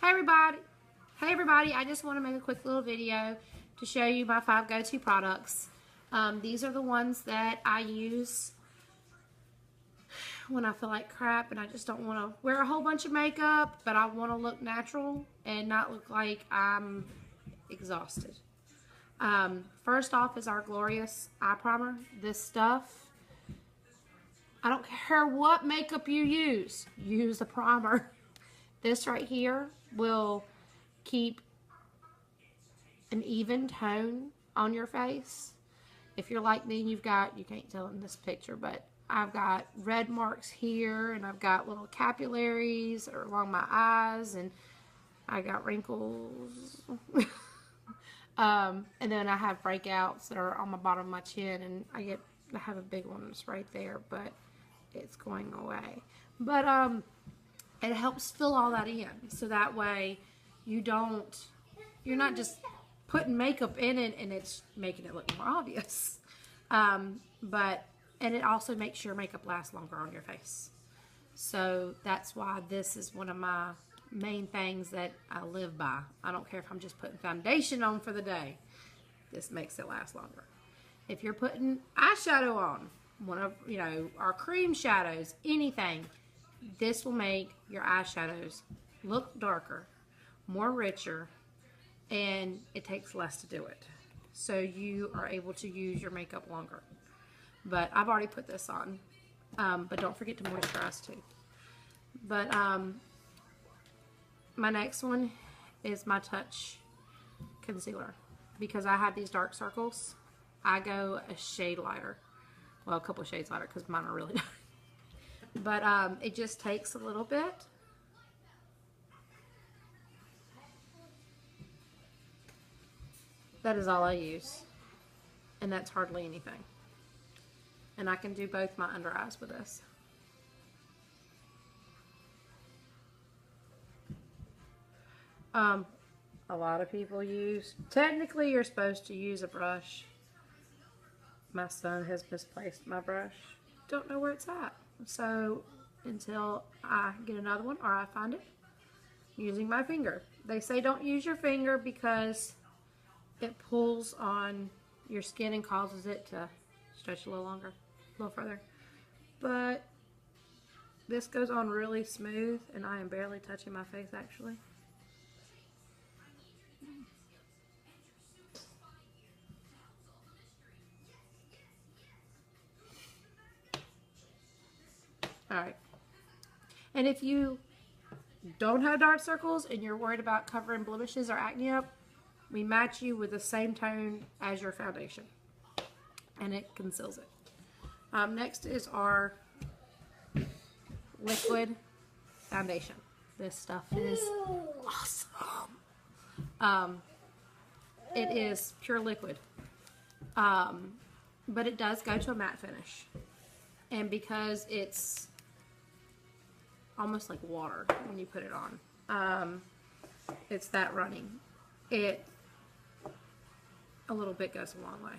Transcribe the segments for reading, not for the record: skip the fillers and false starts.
Hey everybody! Hey everybody! I just want to make a quick little video to show you my 5 go-to products. These are the ones that I use when I feel like crap and I just don't want to wear a whole bunch of makeup, but I want to look natural and not look like I'm exhausted. First off is our Glorious Eye Primer. This stuff, I don't care what makeup you use the primer. This right here will keep an even tone on your face. If you're like me, you can't tell in this picture, but I've got red marks here, and I've got little capillaries along my eyes, and I got wrinkles. And then I have breakouts that are on the bottom of my chin, and I have a big one that's right there, but it's going away. But it helps fill all that in, so that way you're not just putting makeup in it and it's making it look more obvious. And it also makes your makeup last longer on your face. So that's why this is one of my main things that I live by. I don't care if I'm just putting foundation on for the day. This makes it last longer. If you're putting eyeshadow on, one of our cream shadows, anything, this will make your eyeshadows look darker, more richer, and it takes less to do it. So you are able to use your makeup longer. But I've already put this on. But don't forget to moisturize too. But my next one is my Touch Concealer. Because I have these dark circles, I go a shade lighter. Well, a couple of shades lighter because mine are really dark. But it just takes a little bit. That is all I use. And that's hardly anything. And I can do both my under eyes with this. A lot of people technically you're supposed to use a brush. My son has misplaced my brush. Don't know where it's at. So until I get another one or I find it, using my finger. They say don't use your finger because it pulls on your skin and causes it to stretch a little longer, a little further. But this goes on really smooth, and I am barely touching my face actually. Alright. And if you don't have dark circles and you're worried about covering blemishes or acne up, we match you with the same tone as your foundation. And it conceals it. Next is our liquid foundation. This stuff is awesome. It is pure liquid. But it does go to a matte finish. And because it's almost like water when you put it on, it's that running. A little bit goes a long way.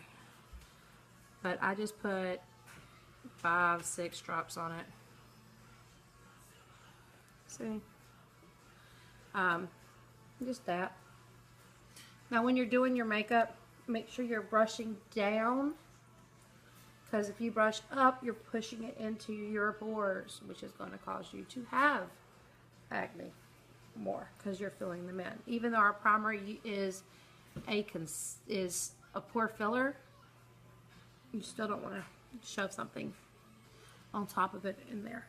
But I just put 5-6 drops on it. See? Just that. Now when you're doing your makeup, make sure you're brushing down, because if you brush up, you're pushing it into your pores, which is going to cause you to have acne more because you're filling them in. Even though our primer is a pore filler, you still don't want to shove something on top of it in there.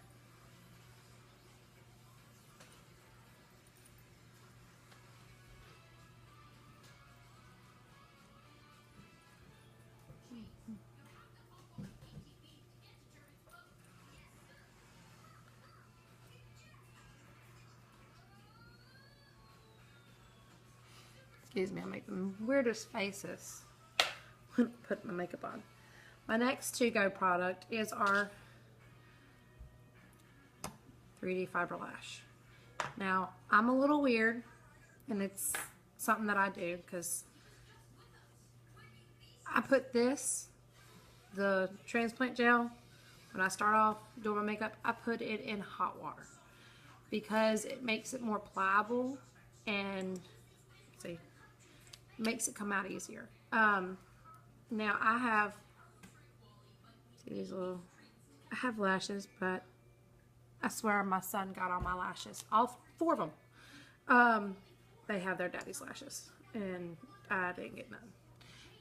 Excuse me, I make the weirdest faces when I put my makeup on. My next to-go product is our 3D Fiber Lash. Now, I'm a little weird, and it's something that I do because I put the transplant gel, when I start off doing my makeup, I put it in hot water because it makes it more pliable and see, makes it come out easier. Now see these little, I have lashes, but I swear my son got all my lashes, all 4 of them. They have their daddy's lashes, and I didn't get none.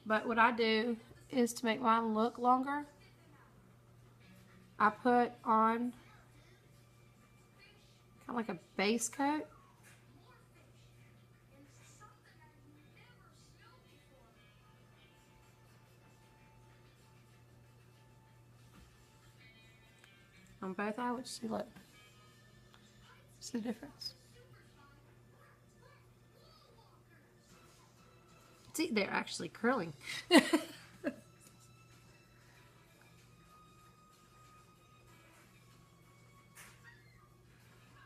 But what I do is to make mine look longer, I put on kind of like a base coat. On both eyelids. See, look. See the difference? See, they're actually curling.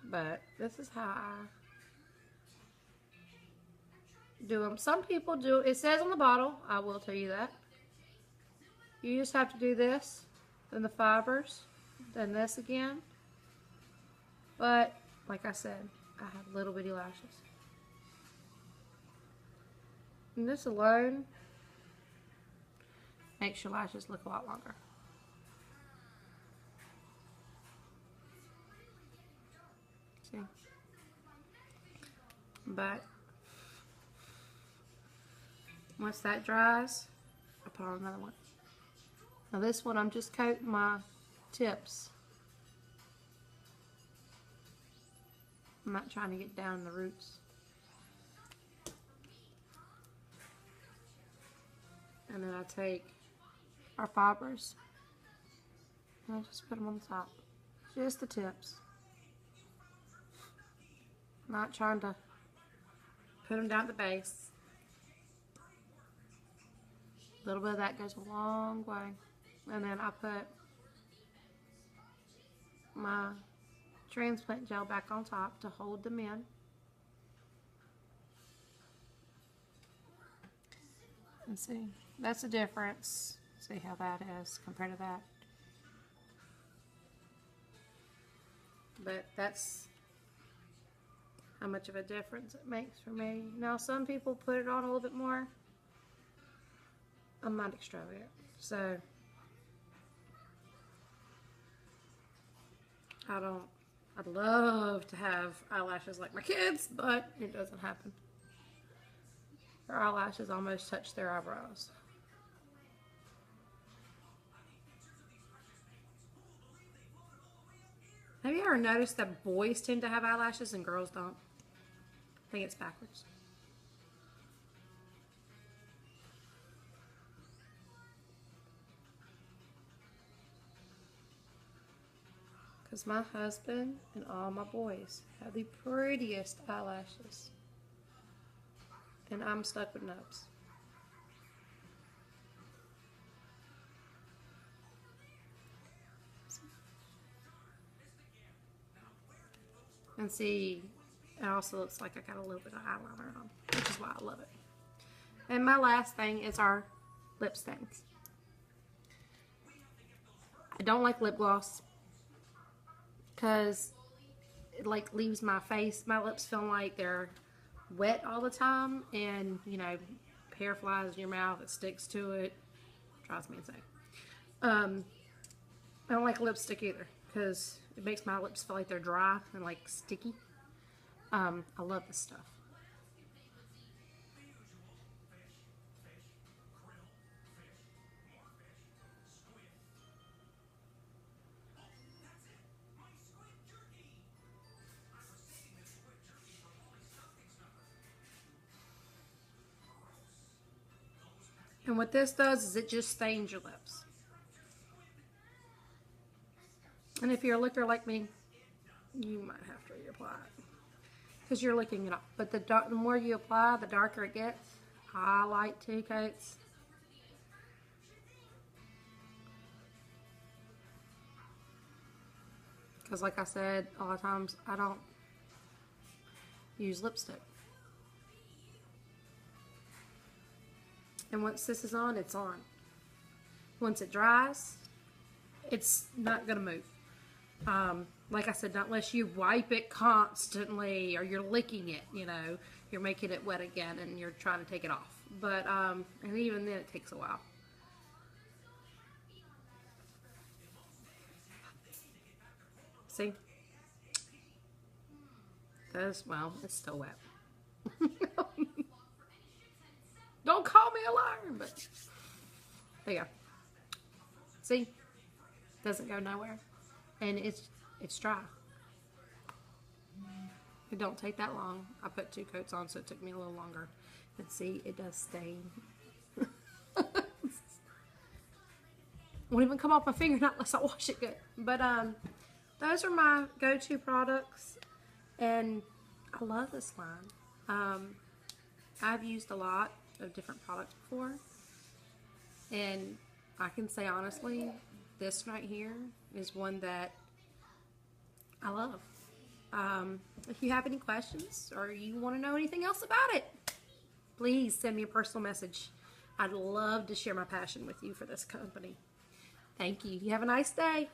But this is how I do them. Some people do, it says on the bottle, I will tell you that. You just have to do this, then the fibers, then this again. But, like I said, I have little bitty lashes. And this alone makes your lashes look a lot longer. See? But once that dries, I put on another one. Now this one, I'm just coating my tips. I'm not trying to get down in the roots. And then I take our fibers and I just put them on the top. Just the tips. Not trying to put them down at the base. A little bit of that goes a long way. And then I put my transplant gel back on top to hold them in. And see, that's the difference. See how that is compared to that. But that's how much of a difference it makes for me. Now some people put it on a little bit more. I'm not extravagant, so I'd love to have eyelashes like my kids, but it doesn't happen. Their eyelashes almost touch their eyebrows. Have you ever noticed that boys tend to have eyelashes and girls don't? I think it's backwards. Because my husband and all my boys have the prettiest eyelashes. And I'm stuck with nubs. And see, it also looks like I got a little bit of eyeliner on, which is why I love it. And my last thing is our lip stains. I don't like lip gloss because it like leaves my lips feeling like they're wet all the time, and you know, hair flies in your mouth, it sticks to it, drives me insane. I don't like lipstick either because it makes my lips feel like they're dry and like sticky. I love this stuff. And what this does is it just stains your lips. And if you're a licker like me, you might have to reapply it because you're licking it off. But the more you apply, the darker it gets. I like 2 coats. Because like I said, a lot of times I don't use lipstick. And once this is on, it's on. Once it dries, it's not going to move. like I said, not unless you wipe it constantly or you're licking it, you know, you're making it wet again and you're trying to take it off. But, and even then it takes a while. See? That's, well, it's still wet. Don't call me a liar, but there you go. See? Doesn't go nowhere. And it's dry. It don't take that long. I put 2 coats on, so it took me a little longer. And see, it does stain. Won't even come off my finger not unless I wash it good. But those are my go-to products, and I love this line. I've used a lot of different products before, and I can say honestly, this right here is one that I love. If you have any questions or you want to know anything else about it, please send me a personal message. I'd love to share my passion with you for this company. Thank you. You have a nice day.